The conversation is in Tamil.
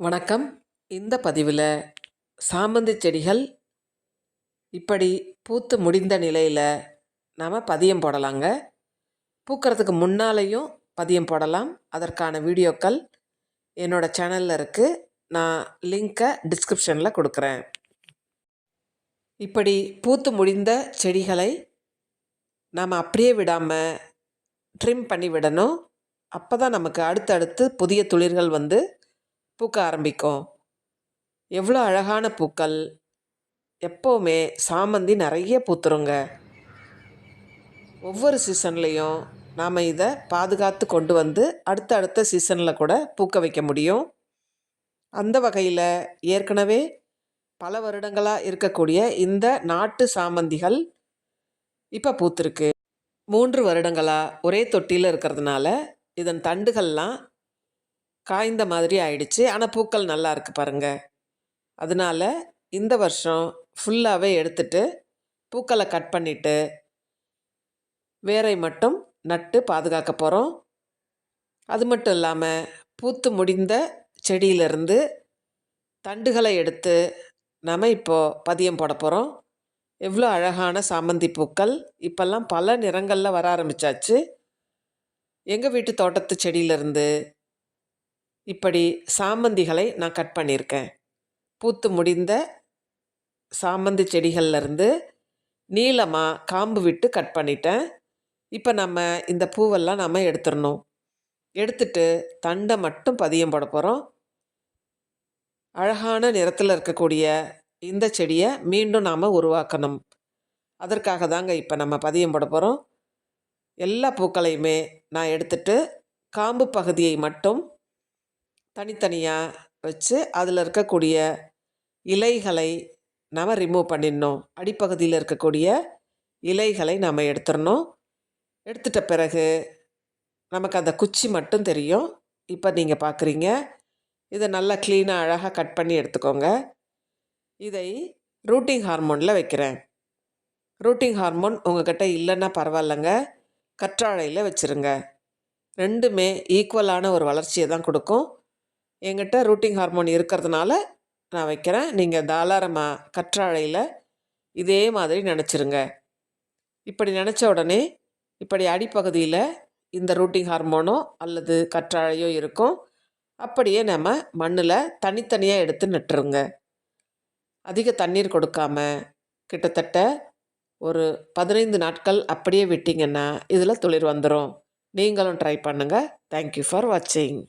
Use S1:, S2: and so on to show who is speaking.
S1: வணக்கம். இந்த பதிவில் சாமந்தி செடிகள் இப்படி பூத்து முடிந்த நிலையில் நாம் பதியம் போடலாங்க. பூக்கிறதுக்கு முன்னாலேயும் பதியம் போடலாம். அதற்கான வீடியோக்கள் என்னோடய சேனலில் இருக்குது. நான் லிங்க்கை டிஸ்கிரிப்ஷனில் கொடுக்குறேன். இப்படி பூத்து முடிந்த செடிகளை நாம் அப்படியே விடாமல் ட்ரிம் பண்ணி விடணும். அப்போ தான் நமக்கு அடுத்தடுத்து புதிய துளிர்கள் வந்து பூக்க ஆரம்பிக்கும். எவ்வளோ அழகான பூக்கள்! எப்போவுமே சாமந்தி நிறைய பூத்துருங்க. ஒவ்வொரு சீசன்லேயும் நாம் இதை பாதுகாத்து கொண்டு வந்து அடுத்த சீசனில் கூட பூக்க வைக்க முடியும். அந்த வகையில் ஏற்கனவே பல வருடங்களாக இருக்கக்கூடிய இந்த நாட்டு சாமந்திகள் இப்போ பூத்துருக்கு. 3 வருடங்களாக ஒரே தொட்டியில் இருக்கிறதுனால இதன் தண்டுகள்லாம் காய்ந்த மாதிரி ஆயிடுச்சு. ஆனால் பூக்கள் நல்லா இருக்குது பாருங்கள். அதனால் இந்த வருஷம் ஃபுல்லாகவே எடுத்துட்டு பூக்களை கட் பண்ணிவிட்டு வேரை மட்டும் நட்டு பாதுகாக்க போகிறோம். அது மட்டும் இல்லாமல் பூத்து முடிந்த செடியிலிருந்து தண்டுகளை எடுத்து நம்ம இப்போது பதியம் போட போகிறோம். எவ்வளோ அழகான சாமந்தி பூக்கள்! இப்போல்லாம் பல நிறங்களில் வர ஆரம்பித்தாச்சு. எங்கள் வீட்டு தோட்டத்து செடியிலிருந்து இப்படி சாமந்திகளை நான் கட் பண்ணியிருக்கேன். பூத்து முடிந்த சாமந்தி செடிகள்லேருந்து நீளமாக காம்பு விட்டு கட் பண்ணிட்டேன். இப்போ நம்ம இந்த பூவெல்லாம் நம்ம எடுத்துடணும். எடுத்துட்டு தண்டை மட்டும் பதியம் போட போகிறோம். அழகான நிறத்தில் இருக்கக்கூடிய இந்த செடியை மீண்டும் நாம் உருவாக்கணும். அதற்காக தாங்க இப்போ நம்ம பதியம் போட போகிறோம். எல்லா பூக்களையுமே நான் எடுத்துட்டு காம்பு பகுதியை மட்டும் தனித்தனியாக வச்சு அதில் இருக்கக்கூடிய இலைகளை நாம் ரிமூவ் பண்ணிடணும். அடிப்பகுதியில் இருக்கக்கூடிய இலைகளை நாம் எடுத்துடணும். எடுத்துட்ட பிறகு நமக்கு அந்த குச்சி மட்டும் தெரியும். இப்போ நீங்கள் பார்க்குறீங்க. இதை நல்லா க்ளீனாக அழகாக கட் பண்ணி எடுத்துக்கோங்க. இதை ரூட்டிங் ஹார்மோனில் வைக்கிறேன். ரூட்டிங் ஹார்மோன் உங்கள்கிட்ட இல்லைன்னா பரவாயில்லைங்க, கற்றாழையில் வச்சுருங்க. ரெண்டுமே ஈக்குவலான ஒரு வளர்ச்சியை தான் கொடுக்கும். என்கிட்ட ரூட்டிங் ஹார்மோன் இருக்கிறதுனால நான் வைக்கிறேன். நீங்கள் தாராளமாக கற்றாழையில் இதே மாதிரி நினச்சிருங்க. இப்படி நினச்ச உடனே இப்படி அடிப்பகுதியில் இந்த ரூட்டிங் ஹார்மோனோ அல்லது கற்றாழையோ இருக்கும். அப்படியே நம்ம மண்ணில் தனித்தனியாக எடுத்து நட்டுருங்க. அதிக தண்ணீர் கொடுக்காம கிட்டத்தட்ட ஒரு 15 நாட்கள் அப்படியே விட்டிங்கன்னா இதில் துளிர் வந்துடும். நீங்களும் ட்ரை பண்ணுங்கள். தேங்க்யூ ஃபார் வாட்சிங்.